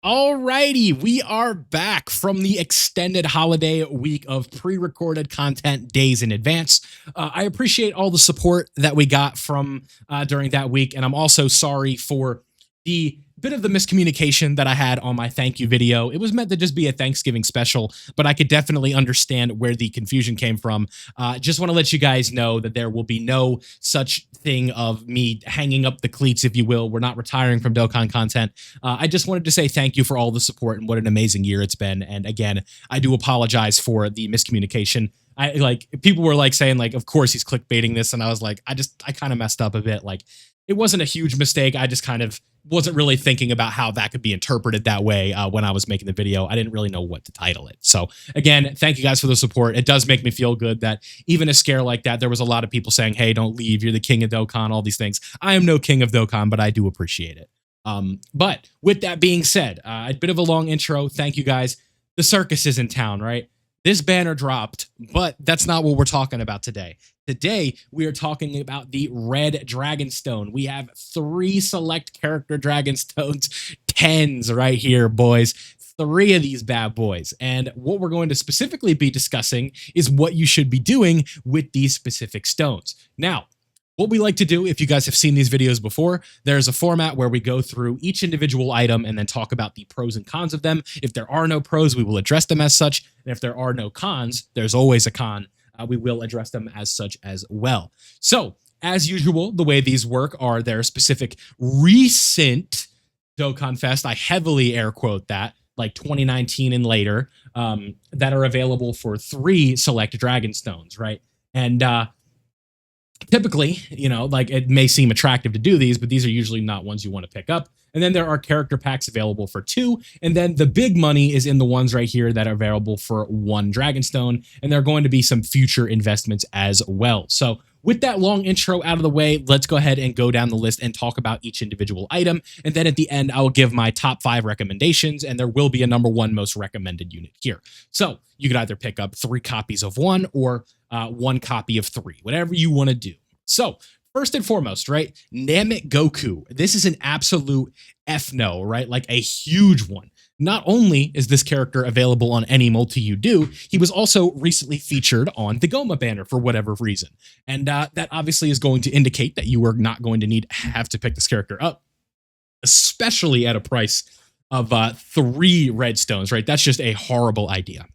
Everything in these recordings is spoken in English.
Alrighty, we are back from the extended holiday week of pre-recorded content days in advance. I appreciate all the support that we got from during that week, and I'm also sorry for the bit of the miscommunication that I had on my thank you video. It was meant to just be a Thanksgiving special, but I could definitely understand where the confusion came from. Just want to let you guys know that there will be no such thing of me hanging up the cleats, if you will. We're not retiring from Dokkan content. I just wanted to say thank you for all the support and what an amazing year it's been. And again, I do apologize for the miscommunication. I like people were like saying like, of course he's clickbaiting this, and I was like, I kind of messed up a bit. Like, it wasn't a huge mistake. I just kind of wasn't really thinking about how that could be interpreted that way when I was making the video. I didn't really know what to title it. So again, thank you guys for the support. It does make me feel good that even a scare like that, there was a lot of people saying, hey, don't leave. You're the king of Dokkan, all these things. I am no king of Dokkan, but I do appreciate it. But with that being said, a bit of a long intro. Thank you guys. The circus is in town, right? This banner dropped, but that's not what we're talking about today. Today, we are talking about the Red Dragonstone. We have 3 select character Dragonstones, 10s right here, boys. 3 of these bad boys. And what we're going to specifically be discussing is what you should be doing with these specific stones. Now, what we like to do, if you guys have seen these videos before, there's a format where we go through each individual item and then talk about the pros and cons of them. If there are no pros, we will address them as such. And if there are no cons, there's always a con. We will address them as such as well. So, as usual, the way these work are their specific recent Dokkan Fest. I heavily air quote that, like 2019 and later, that are available for 3 select Dragonstones, right? And typically, you know, like it may seem attractive to do these, but these are usually not ones you want to pick up. And then there are character packs available for 2. And then the big money is in the ones right here that are available for 1 Dragonstone. And there are going to be some future investments as well. So with that long intro out of the way, let's go ahead and go down the list and talk about each individual item. And then at the end, I will give my top 5 recommendations, and there will be a number 1 most recommended unit here. So you could either pick up 3 copies of 1 or 1 copy of 3, whatever you want to do. So first and foremost, right, Namek Goku. This is an absolute F-no, right? Like a huge one. Not only is this character available on any multi you do, he was also recently featured on the Goma banner for whatever reason. And that obviously is going to indicate that you are not going to have to pick this character up, especially at a price of 3 red stones, right? That's just a horrible idea.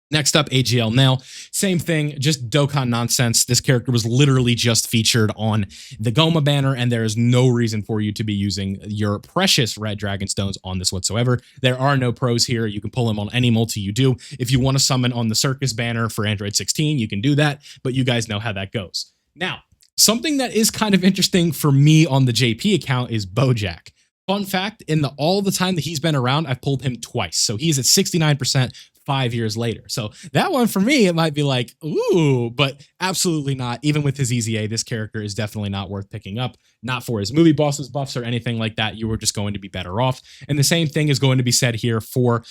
Next up, AGL Nail. Same thing, just Dokkan nonsense. This character was literally just featured on the Goma banner, and there is no reason for you to be using your precious red Dragonstones on this whatsoever. There are no pros here. You can pull them on any multi you do. If you want to summon on the Circus banner for Android 16, you can do that, but you guys know how that goes. Now, something that is kind of interesting for me on the JP account is Bojack. Fun fact, in all the time that he's been around, I've pulled him twice. So he's at 69%. 5 years later. So that one for me, it might be like, ooh, but absolutely not. Even with his EZA, this character is definitely not worth picking up. Not for his movie bosses buffs or anything like that. You were just going to be better off. And the same thing is going to be said here for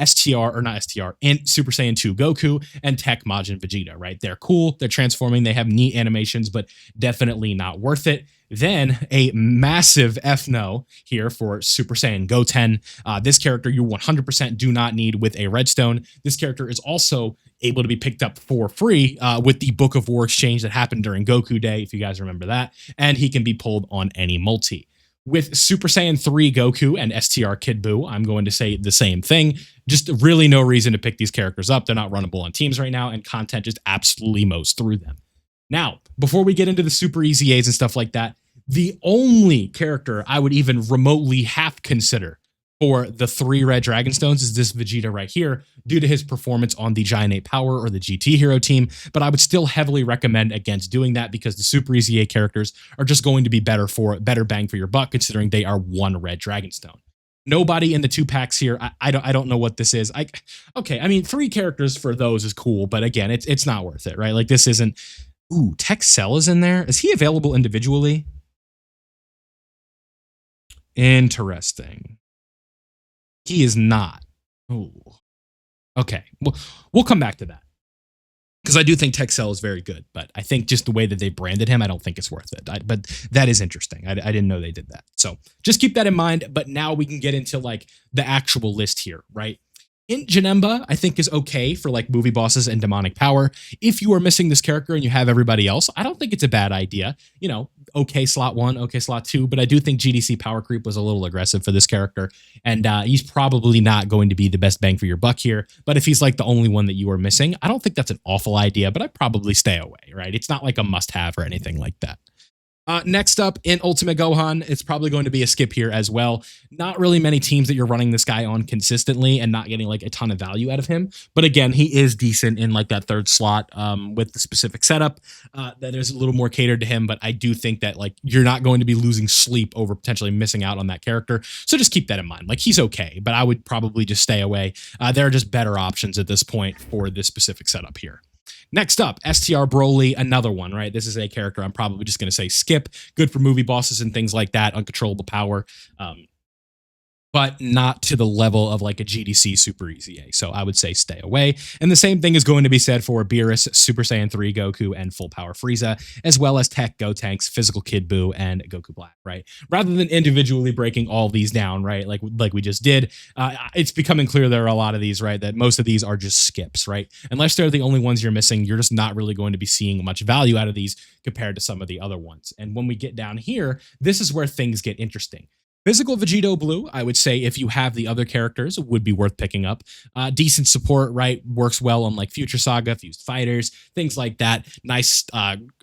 STR, or not STR, and Super Saiyan 2 Goku and Tech Majin Vegeta, right? They're cool. They're transforming. They have neat animations, but definitely not worth it. Then a massive F-no here for Super Saiyan Goten. This character you 100% do not need with a redstone. This character is also able to be picked up for free with the Book of War exchange that happened during Goku Day, if you guys remember that. And he can be pulled on any multi. With Super Saiyan 3 Goku and STR Kid Buu, I'm going to say the same thing. Just really no reason to pick these characters up. They're not runnable on teams right now, and content just absolutely mows through them. Now, before we get into the Super EZAs and stuff like that, the only character I would even remotely half consider for the 3 red Dragonstones is this Vegeta right here, due to his performance on the Giant 8 Power or the GT Hero team, but I would still heavily recommend against doing that because the Super EZA characters are just going to be better bang for your buck, considering they are 1 red Dragonstone. Nobody in the 2 packs here. I don't know what this is. Okay, I mean 3 characters for those is cool, but again, it's not worth it, right? Like this isn't. Ooh, Tech Cell is in there. Is he available individually? Interesting. He is not. Ooh. Okay. We'll come back to that. because I do think Texel is very good, but I think just the way that they branded him, I don't think it's worth it. But that is interesting. I didn't know they did that. So just keep that in mind. But now we can get into like the actual list here, right? Int Janemba, I think, is okay for like movie bosses and demonic power. If you are missing this character and you have everybody else, I don't think it's a bad idea. You know, okay slot 1, okay slot 2, but I do think GDC power creep was a little aggressive for this character, and he's probably not going to be the best bang for your buck here. But if he's like the only one that you are missing, I don't think that's an awful idea, but I'd probably stay away, right? It's not like a must-have or anything like that. Next up in Ultimate Gohan, it's probably going to be a skip here as well. Not really many teams that you're running this guy on consistently and not getting like a ton of value out of him. But again, he is decent in like that third slot with the specific setup that is a little more catered to him. But I do think that like you're not going to be losing sleep over potentially missing out on that character. So just keep that in mind. Like he's okay, but I would probably just stay away. There are just better options at this point for this specific setup here. Next up, STR Broly, another one, right? This is a character I'm probably just going to say skip. Good for movie bosses and things like that, uncontrollable power. But not to the level of like a GDC Super Easy A. So I would say stay away. And the same thing is going to be said for Beerus, Super Saiyan 3 Goku, and Full Power Frieza, as well as Tech Gotenks, Physical Kid Buu, and Goku Black, right? Rather than individually breaking all these down, right? Like we just did, it's becoming clear there are a lot of these, right? That most of these are just skips, right? Unless they're the only ones you're missing, you're just not really going to be seeing much value out of these compared to some of the other ones. And when we get down here, this is where things get interesting. Physical Vegito Blue, I would say if you have the other characters, would be worth picking up. Decent support, right? Works well on like Future Saga, Fused Fighters, things like that. Nice,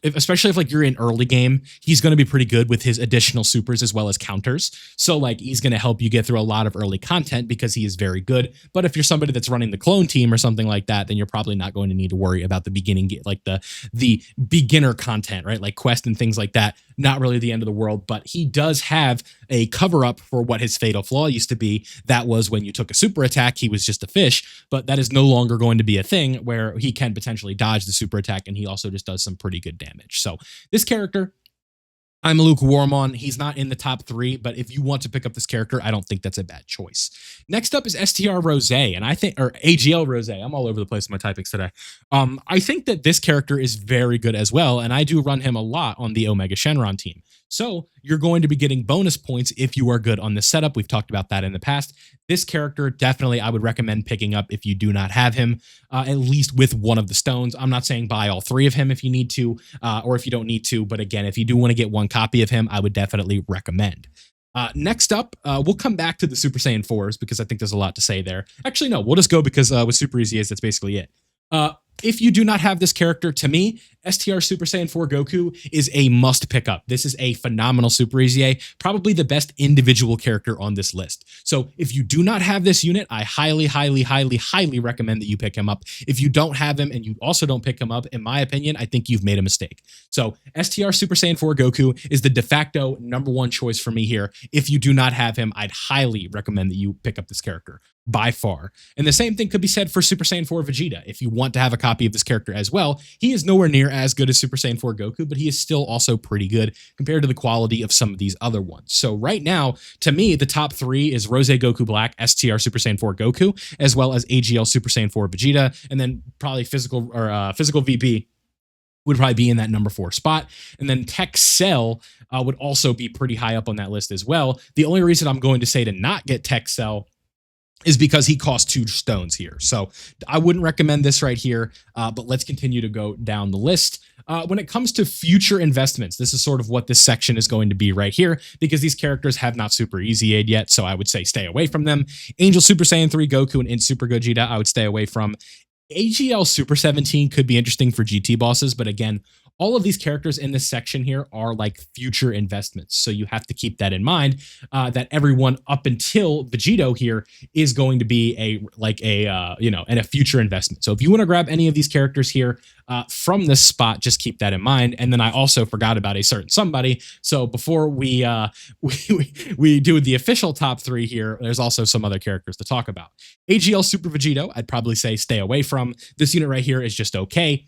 especially if like you're in early game, he's going to be pretty good with his additional supers as well as counters. So like he's going to help you get through a lot of early content because he is very good. But if you're somebody that's running the clone team or something like that, then you're probably not going to need to worry about the beginning, like the beginner content, right? Like quest and things like that. Not really the end of the world, but he does have a cover up for what his fatal flaw used to be. That was when you took a super attack, he was just a fish, but that is no longer going to be a thing where he can potentially dodge the super attack, and he also just does some pretty good damage. So this character, I'm lukewarm on. He's not in the top 3, but if you want to pick up this character, I don't think that's a bad choice. Next up is STR Rose, and I think, or AGL Rose. I'm all over the place with my typings today. I think that this character is very good as well, and I do run him a lot on the Omega Shenron team. So you're going to be getting bonus points if you are good on this setup. We've talked about that in the past. This character, definitely I would recommend picking up if you do not have him, at least with one of the stones. I'm not saying buy all 3 of him if you need to, or if you don't need to. But again, if you do want to get one copy of him, I would definitely recommend. Next up, we'll come back to the Super Saiyan 4s because I think there's a lot to say there. Actually, no, we'll just go because with Super Easy A's, that's basically it. If you do not have this character, to me, STR Super Saiyan 4 Goku is a must pick up. This is a phenomenal Super Easy A, probably the best individual character on this list. So if you do not have this unit, I highly, highly, highly, highly recommend that you pick him up. If you don't have him and you also don't pick him up, in my opinion, I think you've made a mistake. So STR Super Saiyan 4 Goku is the de facto #1 choice for me here. If you do not have him, I'd highly recommend that you pick up this character. By far. And the same thing could be said for Super Saiyan 4 Vegeta. If you want to have a copy of this character as well, he is nowhere near as good as Super Saiyan 4 Goku, but he is still also pretty good compared to the quality of some of these other ones. So right now, to me, the top 3 is Rose Goku Black, STR Super Saiyan 4 Goku, as well as AGL Super Saiyan 4 Vegeta, and then probably Physical VP would probably be in that #4 spot. And then Tech Cell would also be pretty high up on that list as well. The only reason I'm going to say to not get Tech Cell is because he costs 2 stones here. So I wouldn't recommend this right here, but let's continue to go down the list. When it comes to future investments, this is sort of what this section is going to be right here, because these characters have not Super Easy Aid yet, so I would say stay away from them. Angel Super Saiyan 3 Goku and Int Super Gogeta, I would stay away from. AGL Super 17 could be interesting for GT bosses, but again, all of these characters in this section here are like future investments. So you have to keep that in mind, that everyone up until Vegito here is going to be a future investment. So if you want to grab any of these characters here from this spot, just keep that in mind. And then I also forgot about a certain somebody. So before we do the official top 3 here, there's also some other characters to talk about. AGL Super Vegito, I'd probably say stay away from. This unit right here is just okay.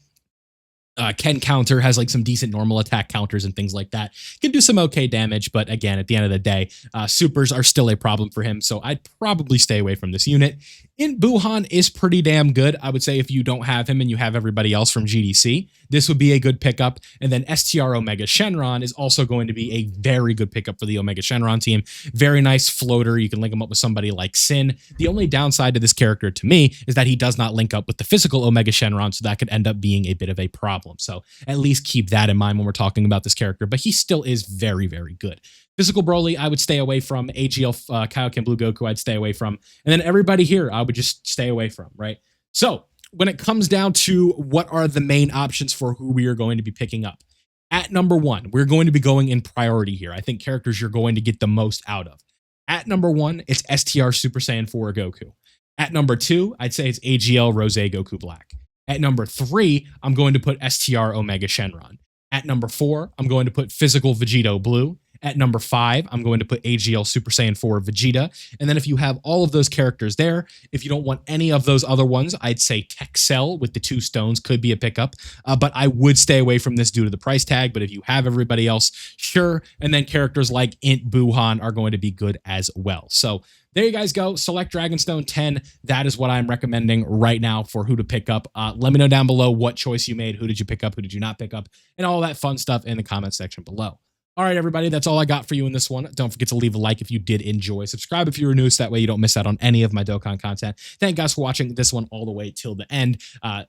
Ken counter has like some decent normal attack counters and things like that. Can do some okay damage, but again, at the end of the day, supers are still a problem for him, so I'd probably stay away from this unit. Int Buhan is pretty damn good. I would say if you don't have him and you have everybody else from GDC, this would be a good pickup. And then STR Omega Shenron is also going to be a very good pickup for the Omega Shenron team. Very nice floater. You can link him up with somebody like Sin. The only downside to this character to me is that he does not link up with the physical Omega Shenron, so that could end up being a bit of a problem. So at least keep that in mind when we're talking about this character, but he still is very, very good. Physical Broly, I would stay away from. AGL Kaioken Blue Goku, I'd stay away from. And then everybody here, I would just stay away from, right? So when it comes down to what are the main options for who we are going to be picking up, at number one, we're going to be going in priority here. I think characters you're going to get the most out of. At number one, it's STR Super Saiyan 4 Goku. At number two, I'd say it's AGL Rose Goku Black. At number three, I'm going to put STR Omega Shenron. At number four, I'm going to put Physical Vegito Blue. At number five, I'm going to put AGL Super Saiyan 4 Vegeta. And then if you have all of those characters there, if you don't want any of those other ones, I'd say Tech Cell with the 2 stones could be a pickup. But I would stay away from this due to the price tag. But if you have everybody else, sure. And then characters like Int Buhan are going to be good as well. So there you guys go. Select Dragonstone 10. That is what I'm recommending right now for who to pick up. Let me know down below what choice you made. Who did you pick up? Who did you not pick up? And all that fun stuff in the comment section below. All right, everybody, that's all I got for you in this one. Don't forget to leave a like if you did enjoy. Subscribe if you were new, so that way you don't miss out on any of my Dokkan content. Thank you guys for watching this one all the way till the end.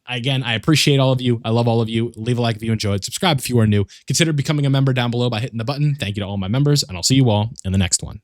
Again, I appreciate all of you. I love all of you. Leave a like if you enjoyed. Subscribe if you are new. Consider becoming a member down below by hitting the button. Thank you to all my members, and I'll see you all in the next one.